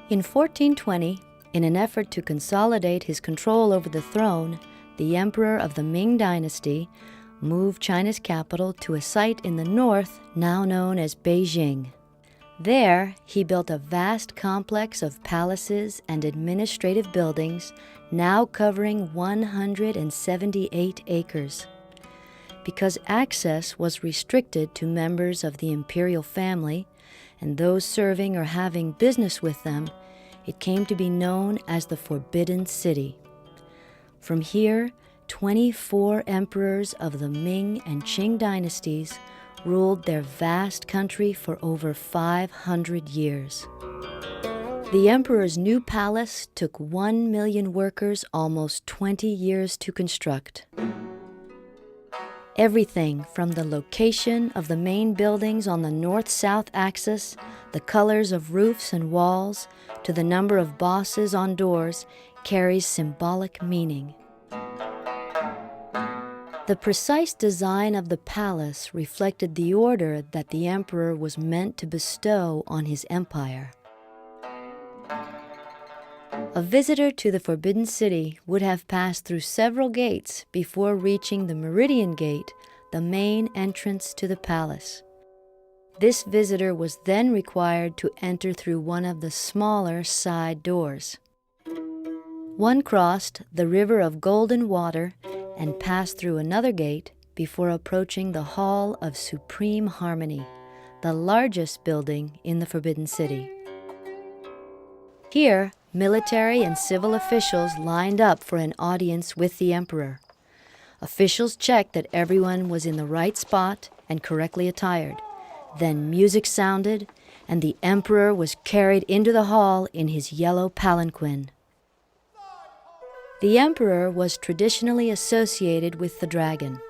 In 1420, in an effort to consolidate his control over the throne, the emperor of the Ming Dynasty moved China's capital to a site in the north now known as Beijing. There, he built a vast complex of palaces and administrative buildings now covering 178 acres. Because access was restricted to members of the imperial family and those serving or having business with them, it came to be known as the Forbidden City. From here, 24 emperors of the Ming and Qing dynasties ruled their vast country for over 500 years. The emperor's new palace took 1 million workers almost 20 years to construct. Everything from the location of the main buildings on the north-south axis, the colors of roofs and walls, to the number of bosses on doors carries symbolic meaning. The precise design of the palace reflected the order that the emperor was meant to bestow on his empire. A visitor to the Forbidden City would have passed through several gates before reaching the Meridian Gate, the main entrance to the palace. This visitor was then required to enter through one of the smaller side doors. One crossed the River of Golden Water and passed through another gate before approaching the Hall of Supreme Harmony, the largest building in the Forbidden City. Here, military and civil officials lined up for an audience with the emperor. Officials checked that everyone was in the right spot and correctly attired. Then music sounded, and the emperor was carried into the hall in his yellow palanquin. The emperor was traditionally associated with the dragon.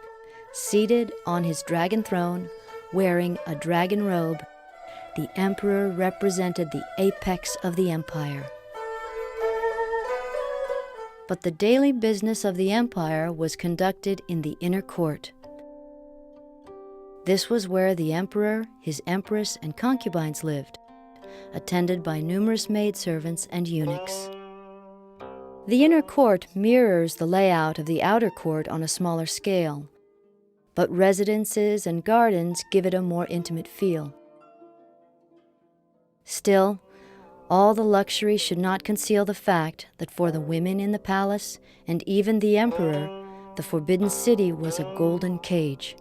Seated on his dragon throne, wearing a dragon robe, the emperor represented the apex of the empire. But the daily business of the empire was conducted in the inner court. This was where the emperor, his empress, and concubines lived, attended by numerous maidservants and eunuchs. The inner court mirrors the layout of the outer court on a smaller scale, but residences and gardens give it a more intimate feel. Still, all the luxury should not conceal the fact that for the women in the palace, and even the emperor, the Forbidden City was a golden cage.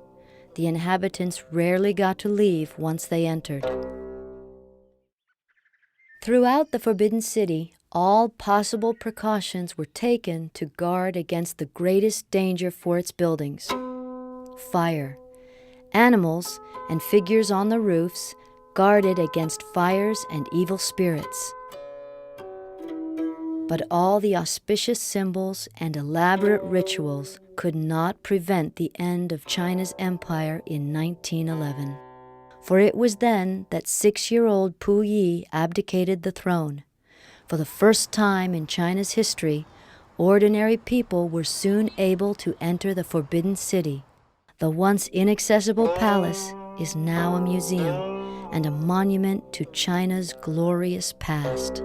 The inhabitants rarely got to leave once they entered. Throughout the Forbidden City, all possible precautions were taken to guard against the greatest danger for its buildings: fire. Animals and figures on the roofs guarded against fires and evil spirits. But all the auspicious symbols and elaborate rituals could not prevent the end of China's empire in 1911. For it was then that 6-year-old Pu Yi abdicated the throne. For the first time in China's history, ordinary people were soon able to enter the Forbidden City. The once inaccessible palace is now a museum and a monument to China's glorious past.